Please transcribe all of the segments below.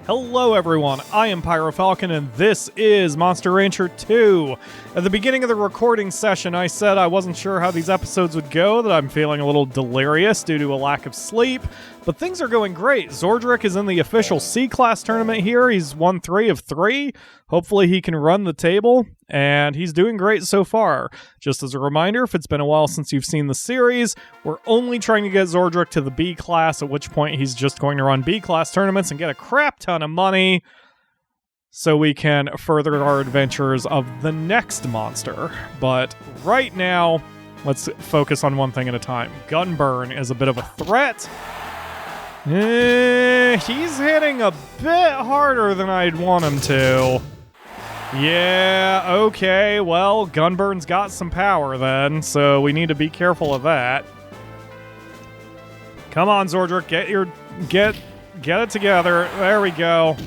Hello everyone, I am PyroFalkon and this is Monster Rancher 2. At the beginning of the recording session I said I wasn't sure how these episodes would go, that I'm feeling a little delirious due to a lack of sleep, but things are going great. Zordric is in the official C-Class tournament here, he's won 3 of 3, hopefully he can run the table, and he's doing great so far. Just as a reminder, if it's been a while since you've seen the series, we're only trying to get Zordric to the B-Class, at which point he's just going to run B-Class tournaments and get a crap ton of money so we can further our adventures of the next monster. But right now, let's focus on one thing at a time. Gunburn is a bit of a threat. He's hitting a bit harder than I'd want him to. Yeah, okay, well, Gunburn's got some power then, so we need to be careful of that. Come on, Zordric, get it together. There we go.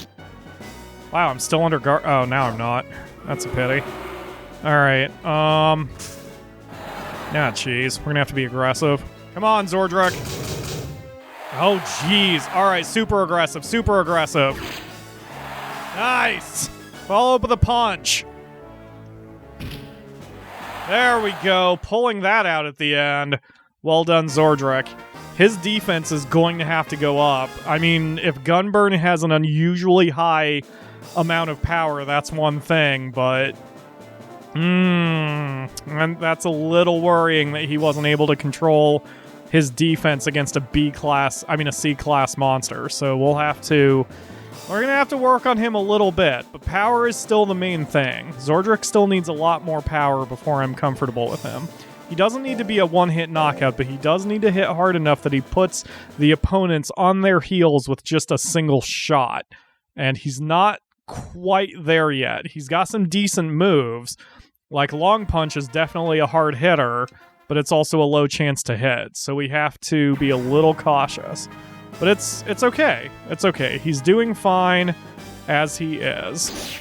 Wow, I'm still under guard. Oh, now I'm not. That's a pity. Alright, yeah, jeez. We're gonna have to be aggressive. Come on, Zordric. Oh, jeez. Alright, super aggressive, super aggressive. Nice! Follow up with a punch. There we go. Pulling that out at the end. Well done, Zordric. His defense is going to have to go up. I mean, if Gunburn has an unusually high amount of power, that's one thing, but... and that's a little worrying that he wasn't able to control his defense against a C-Class monster. So we're going to have to work on him a little bit, but power is still the main thing. Zordric still needs a lot more power before I'm comfortable with him. He doesn't need to be a one-hit knockout, but he does need to hit hard enough that he puts the opponents on their heels with just a single shot. And he's not quite there yet. He's got some decent moves. Like Long Punch is definitely a hard hitter, but it's also a low chance to hit. So we have to be a little cautious. But it's okay. It's okay. He's doing fine as he is.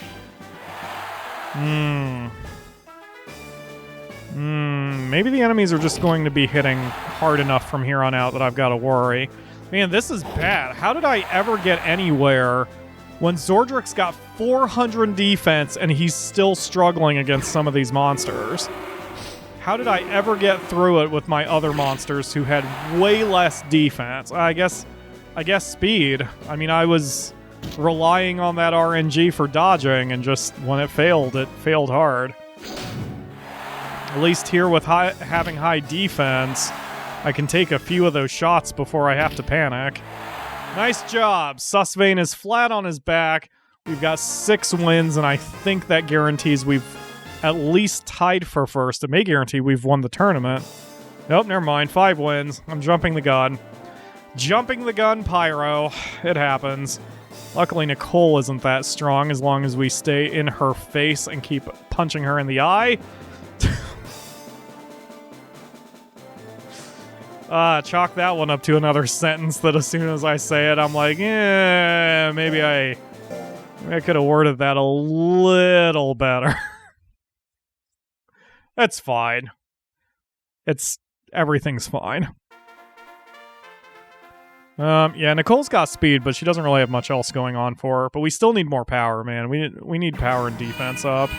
Maybe the enemies are just going to be hitting hard enough from here on out that I've got to worry. Man, this is bad. How did I ever get anywhere when Zordric's got 400 defense and he's still struggling against some of these monsters? How did I ever get through it with my other monsters who had way less defense? I guess speed. I mean, I was relying on that RNG for dodging, and just when it failed hard. At least here with having high defense, I can take a few of those shots before I have to panic. Nice job! Susvane is flat on his back. We've got 6 wins, and I think that guarantees we've at least tied for first. It may guarantee we've won the tournament. Nope, never mind. 5 wins. I'm jumping the gun. Jumping the gun, Pyro. It happens. Luckily, Nicole isn't that strong as long as we stay in her face and keep punching her in the eye. Chalk that one up to another sentence that as soon as I say it, I'm like, maybe I could have worded that a little better. That's fine. Everything's fine. Yeah, Nicole's got speed, but she doesn't really have much else going on for her. But we still need more power, man. We need power and defense up.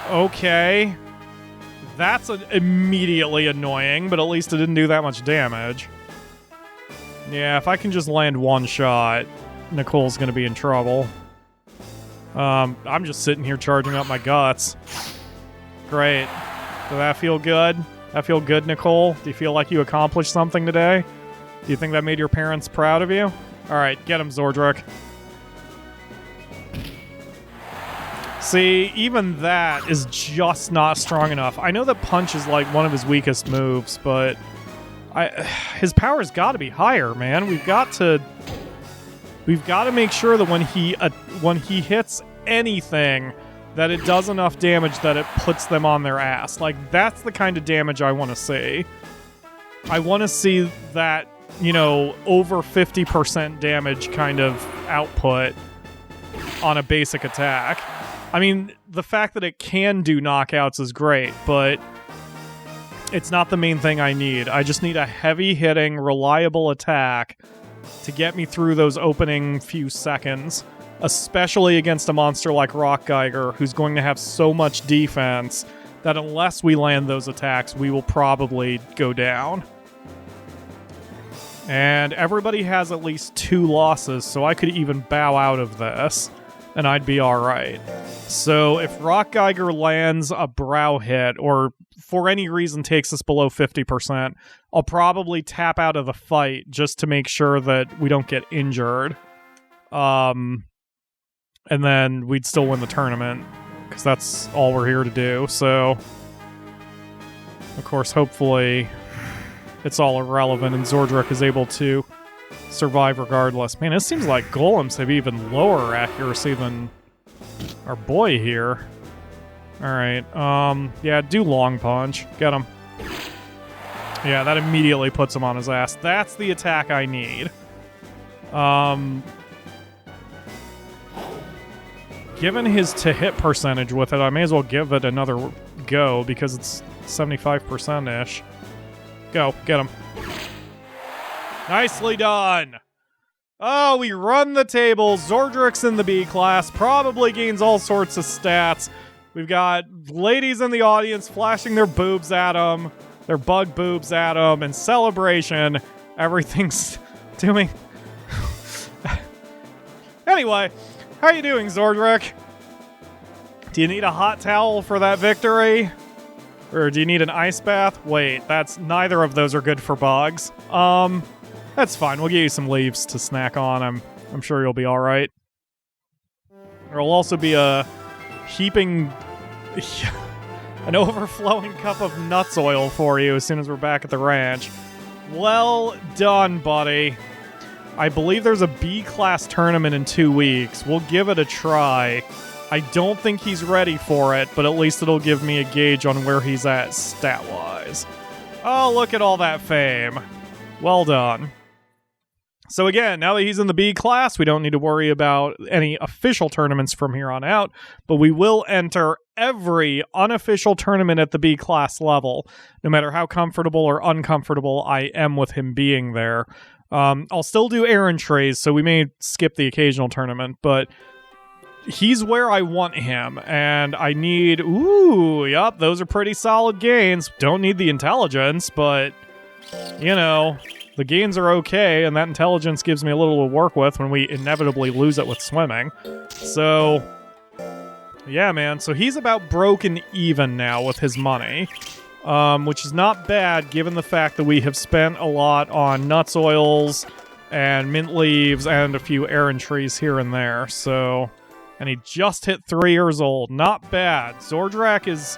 Okay. That's immediately annoying, but at least it didn't do that much damage. Yeah, if I can just land one shot, Nicole's gonna be in trouble. I'm just sitting here charging up my guts. Great. Does that feel good? That feel good, Nicole? Do you feel like you accomplished something today? Do you think that made your parents proud of you? Alright, get him, Zordric. See, even that is just not strong enough. I know that Punch is like one of his weakest moves, but his power's got to be higher, man. We've got to make sure that when he hits anything, that it does enough damage that it puts them on their ass. Like, that's the kind of damage I want to see. I want to see that, over 50% damage kind of output on a basic attack. I mean, the fact that it can do knockouts is great, but it's not the main thing I need. I just need a heavy-hitting, reliable attack to get me through those opening few seconds, especially against a monster like Rock Geiger, who's going to have so much defense that unless we land those attacks, we will probably go down. And everybody has at least 2 losses, so I could even bow out of this, and I'd be alright. So if Rock Geiger lands a brow hit, or for any reason takes us below 50%, I'll probably tap out of the fight just to make sure that we don't get injured. And then we'd still win the tournament, because that's all we're here to do. So, of course, hopefully it's all irrelevant and Zordrak is able to survive regardless. Man, it seems like golems have even lower accuracy than our boy here. Alright, yeah, do long punch. Get him. Yeah, that immediately puts him on his ass. That's the attack I need. Given his to-hit percentage with it, I may as well give it another go because it's 75%-ish. Go, get him. Nicely done! Oh, we run the table. Zordrak's in the B class, probably gains all sorts of stats. We've got ladies in the audience flashing their boobs at him, their bug boobs at him, and celebration. Everything's doing... Anyway, how you doing, Zordrak? Do you need a hot towel for that victory? Or do you need an ice bath? Wait, that's neither of those are good for bugs. That's fine. We'll give you some leaves to snack on. I'm sure you'll be all right. There'll also be a heaping, an overflowing cup of nuts oil for you as soon as we're back at the ranch. Well done, buddy. I believe there's a B-class tournament in 2 weeks. We'll give it a try. I don't think he's ready for it, but at least it'll give me a gauge on where he's at stat-wise. Oh, look at all that fame. Well done. So again, now that he's in the B class, we don't need to worry about any official tournaments from here on out, but we will enter every unofficial tournament at the B class level, no matter how comfortable or uncomfortable I am with him being there. I'll still do errand trays, so we may skip the occasional tournament, but he's where I want him, and I need... Ooh, yup, those are pretty solid gains. Don't need the intelligence, but, you know, the gains are okay, and that intelligence gives me a little to work with when we inevitably lose it with swimming. So, yeah, man. So he's about broken even now with his money, which is not bad given the fact that we have spent a lot on nuts oils and mint leaves and a few errand trees here and there. So... And he just hit 3 years old. Not bad. Zordrak is,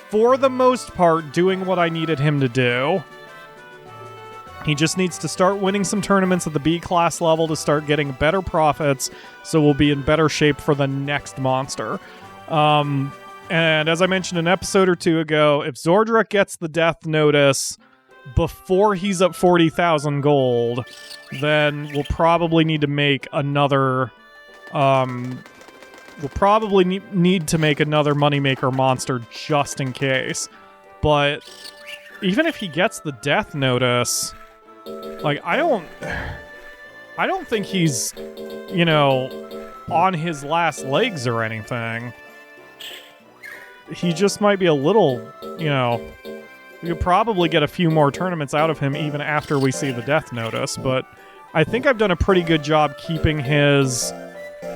for the most part, doing what I needed him to do. He just needs to start winning some tournaments at the B-class level to start getting better profits, so we'll be in better shape for the next monster. And as I mentioned an episode or 2 ago, if Zordrak gets the death notice before he's up 40,000 gold, then we'll probably need to make another... We'll probably need to make another moneymaker monster just in case. But even if he gets the death notice, like, I don't think he's, you know, on his last legs or anything. He just might be a little, you know... We could probably get a few more tournaments out of him even after we see the death notice, but I think I've done a pretty good job keeping his...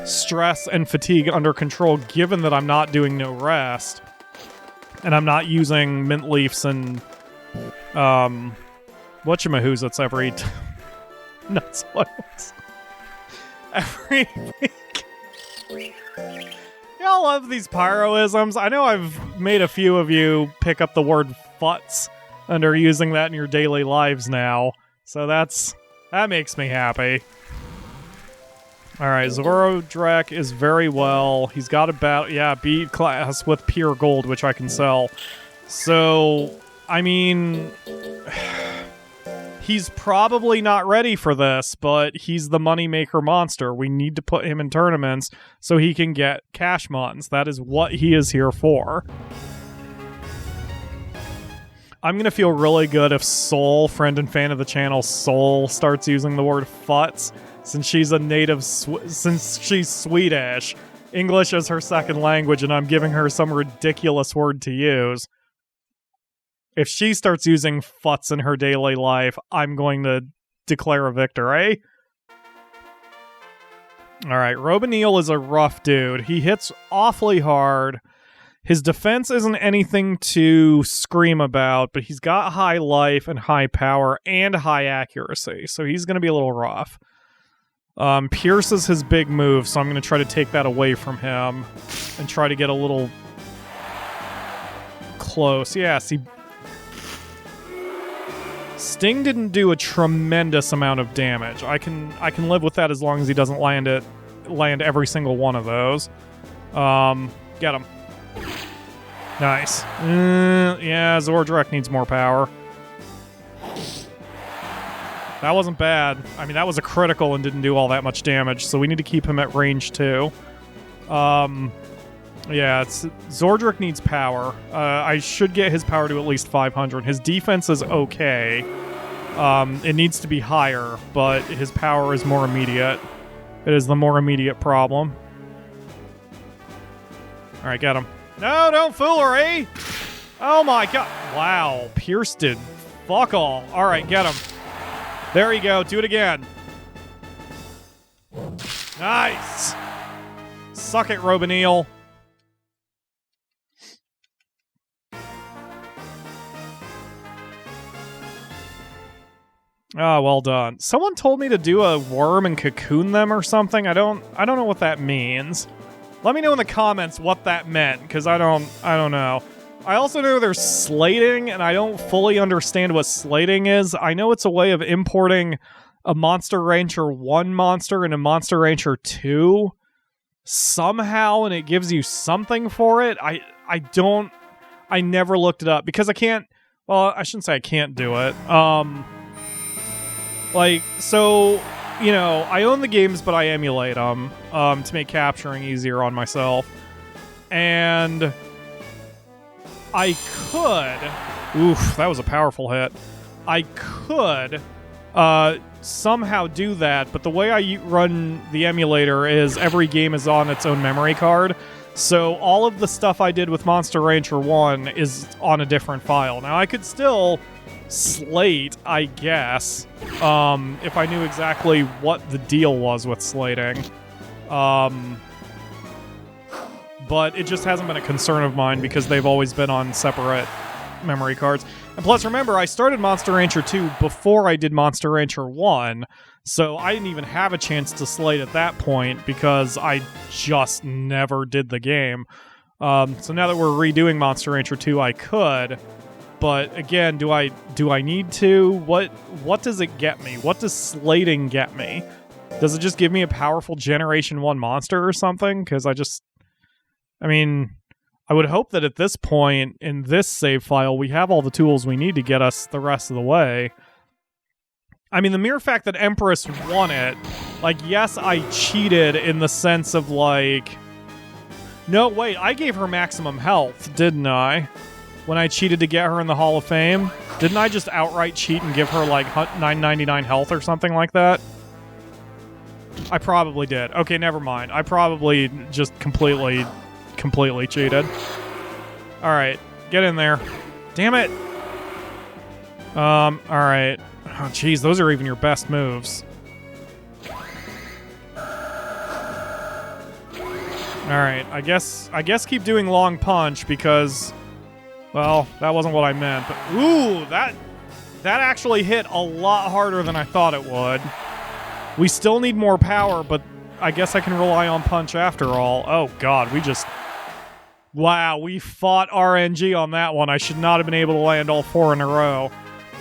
stress and fatigue under control, given that I'm not doing no rest and I'm not using mint leaves and whatchamahoozits every nuts oils every week. Y'all love these pyroisms. I know I've made a few of you pick up the word futz and are using that in your daily lives now, so that makes me happy. Alright, Zordrak is very well. He's got about, yeah, B class with pure gold, which I can sell. So, I mean, he's probably not ready for this, but he's the moneymaker monster. We need to put him in tournaments so he can get cash mons. That is what he is here for. I'm going to feel really good if Soul, friend and fan of the channel, Soul, starts using the word futz, since she's a native, since she's Swedish. English is her second language, and I'm giving her some ridiculous word to use. If she starts using futz in her daily life, I'm going to declare a victory. Alright, Robineel is a rough dude. He hits awfully hard. His defense isn't anything to scream about, but he's got high life and high power and high accuracy, so he's going to be a little rough. Pierce is his big move, so I'm going to try to take that away from him and try to get a little close. Yeah, see, Sting didn't do a tremendous amount of damage. I can live with that as long as he doesn't land every single one of those. Get him. Nice. Yeah, Zordrak needs more power. That wasn't bad. I mean, that was a critical and didn't do all that much damage, so we need to keep him at range 2. Yeah, Zordrak needs power. I should get his power to at least 500. His defense is okay. It needs to be higher, but his power is more immediate. It is the more immediate problem. Alright, get him. No, don't fool her, eh? Oh my god. Wow, Pierce did fuck all. Alright, get him. There you go, do it again. Nice! Suck it, Robineel. Oh, well done. Someone told me to do a worm and cocoon them or something. I don't know what that means. Let me know in the comments what that meant, because I don't know. I also know there's slating, and I don't fully understand what slating is. I know it's a way of importing a Monster Rancher 1 monster and a Monster Rancher 2 somehow, and it gives you something for it. I never looked it up, because I can't, well, I shouldn't say I can't do it. Like, so, you know, I own the games, but I emulate them to make capturing easier on myself. And I could... Oof, that was a powerful hit. I could somehow do that, but the way I run the emulator is every game is on its own memory card. So all of the stuff I did with Monster Rancher 1 is on a different file. Now, I could still slate, I guess, if I knew exactly what the deal was with slating. But it just hasn't been a concern of mine because they've always been on separate memory cards. And plus, remember, I started Monster Rancher 2 before I did Monster Rancher 1, so I didn't even have a chance to slate at that point because I just never did the game. So now that we're redoing Monster Rancher 2, I could. But again, do I need to? What does it get me? What does slating get me? Does it just give me a powerful Generation 1 monster or something? Because I mean, I would hope that at this point in this save file, we have all the tools we need to get us the rest of the way. I mean, the mere fact that Empress won it, like, yes, I cheated in the sense of, like... No, wait, I gave her maximum health, didn't I? When I cheated to get her in the Hall of Fame? Didn't I just outright cheat and give her, like, 999 health or something like that? I probably did. Okay, never mind. I probably just completely cheated. Alright, get in there. Damn it! Alright. Oh, jeez, those are even your best moves. Alright, I guess keep doing long punch because... Well, that wasn't what I meant, but... Ooh, that actually hit a lot harder than I thought it would. We still need more power, but I guess I can rely on punch after all. Oh god, we just... Wow, we fought RNG on that one. I should not have been able to land all 4 in a row.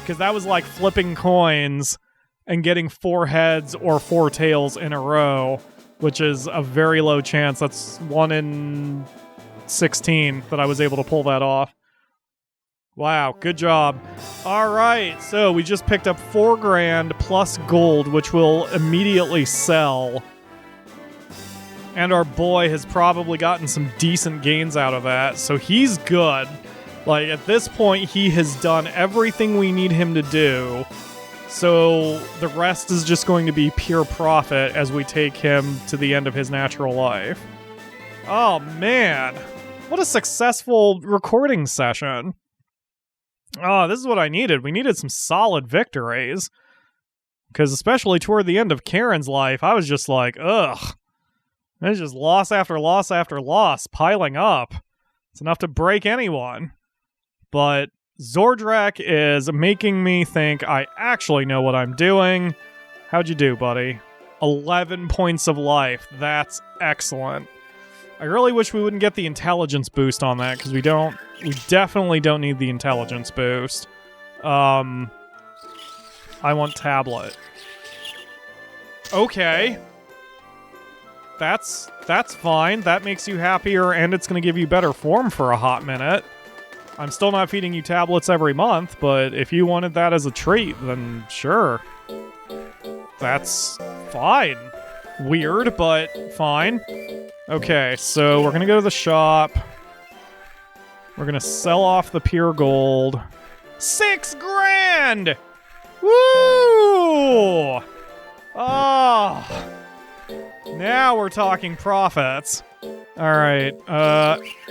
Because that was like flipping coins and getting 4 heads or 4 tails in a row, which is a very low chance. That's 1 in 16 that I was able to pull that off. Wow, good job. Alright, so we just picked up 4 grand plus gold, which will immediately sell. And our boy has probably gotten some decent gains out of that, so he's good. Like, at this point, he has done everything we need him to do. So the rest is just going to be pure profit as we take him to the end of his natural life. Oh, man. What a successful recording session. Oh, this is what I needed. We needed some solid victories. Because especially toward the end of Karen's life, I was just like, ugh. It's just loss after loss after loss piling up. It's enough to break anyone. But Zordrak is making me think I actually know what I'm doing. How'd you do, buddy? 11 points of life. That's excellent. I really wish we wouldn't get the intelligence boost on that, because we definitely don't need the intelligence boost. I want tablet. Okay. That's fine. That makes you happier, and it's going to give you better form for a hot minute. I'm still not feeding you tablets every month, but if you wanted that as a treat, then sure. That's fine. Weird, but fine. Okay, so we're going to go to the shop. We're going to sell off the pure gold. 6 grand! Woo! Oh! Now we're talking profits. Alright,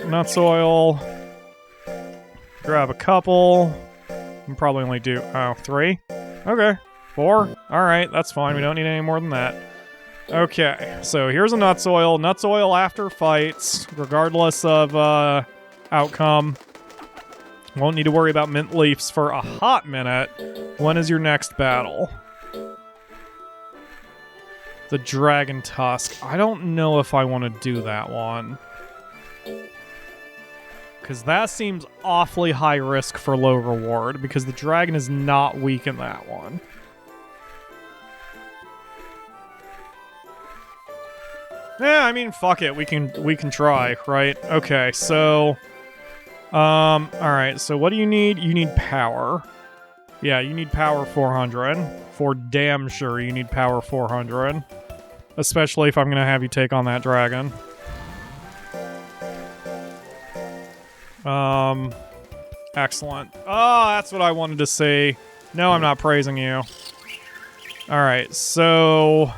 nuts oil. Grab a couple. I'll probably only do, 3. Okay, 4. Alright, that's fine. We don't need any more than that. Okay, so here's a nuts oil. Nuts oil after fights, regardless of outcome. Won't need to worry about mint leaves for a hot minute. When is your next battle? The Dragon Tusk. I don't know if I want to do that one. Because that seems awfully high risk for low reward, because the dragon is not weak in that one. Yeah, I mean, fuck it. We can try, right? Okay, so... alright, so what do you need? You need power. Yeah, you need power 400. For damn sure you need power 400. Especially if I'm gonna have you take on that dragon. Excellent. Oh, that's what I wanted to see. No, I'm not praising you. Alright, so...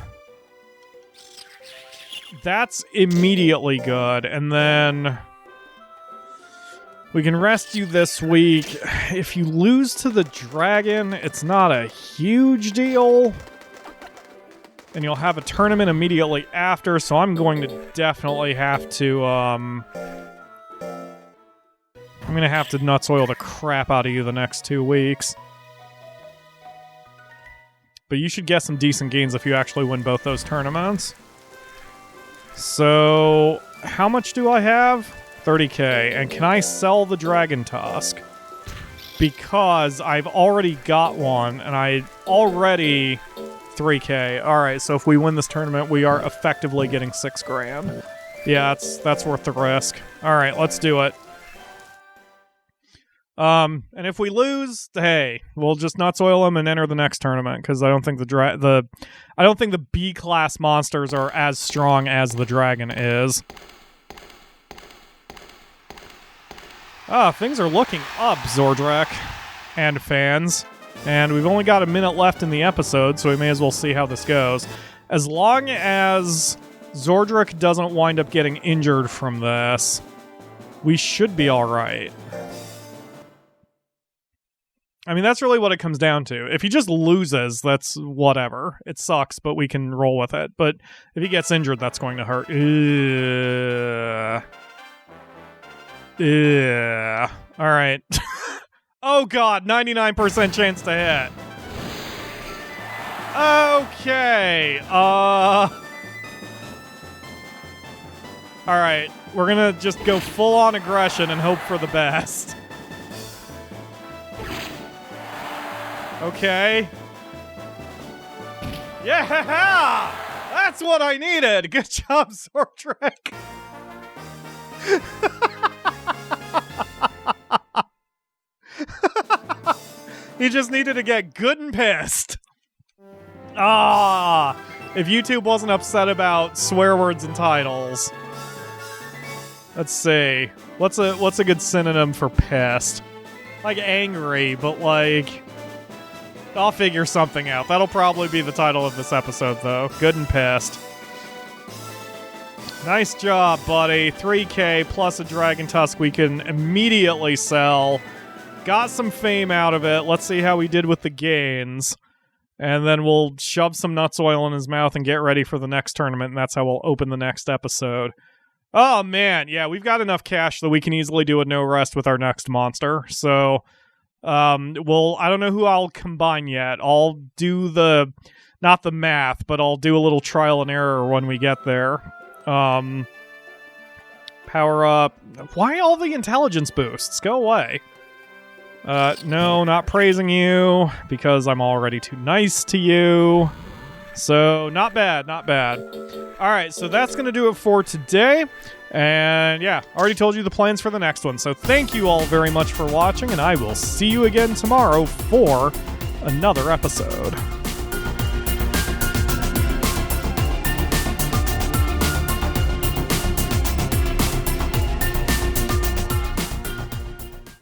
that's immediately good, and then... we can rest you this week. If you lose to the dragon, it's not a huge deal. And you'll have a tournament immediately after, so I'm going to definitely have to, I'm gonna have to nuts oil the crap out of you the next 2 weeks. But you should get some decent gains if you actually win both those tournaments. So, how much do I have? 30k. And can I sell the Dragon Tusk? Because I've already got one, and I already 3k. Alright, so if we win this tournament, we are effectively getting 6 grand. Yeah, that's worth the risk. Alright, let's do it. And if we lose, hey, we'll just nuts oil them and enter the next tournament, because I don't think I don't think the B-class monsters are as strong as the dragon is. Ah, things are looking up, Zordrak and fans. And we've only got a minute left in the episode, so we may as well see how this goes. As long as Zordrak doesn't wind up getting injured from this, we should be alright. I mean, that's really what it comes down to. If he just loses, that's whatever. It sucks, but we can roll with it. But if he gets injured, that's going to hurt. Alright. Oh god, 99% chance to hit. Okay. Alright, we're gonna just go full-on aggression and hope for the best. Okay. Yeah! That's what I needed! Good job, Zordrak! He just needed to get good and pissed. Ah! If YouTube wasn't upset about swear words and titles. Let's see. What's a good synonym for pissed? Like angry, but like... I'll figure something out. That'll probably be the title of this episode, though. Good and pissed. Nice job, buddy. 3K plus a Dragon Tusk we can immediately sell. Got some fame out of it. Let's see how we did with the gains. And then we'll shove some nuts oil in his mouth and get ready for the next tournament, and that's how we'll open the next episode. Oh, man. Yeah, we've got enough cash that we can easily do a no rest with our next monster. So... well, I don't know who I'll combine yet. I'll do not the math, but I'll do a little trial and error when we get there. Power up. Why all the intelligence boosts? Go away. No, not praising you, because I'm already too nice to you. So, not bad, not bad. Alright, so that's going to do it for today. And yeah, already told you the plans for the next one. So thank you all very much for watching, and I will see you again tomorrow for another episode.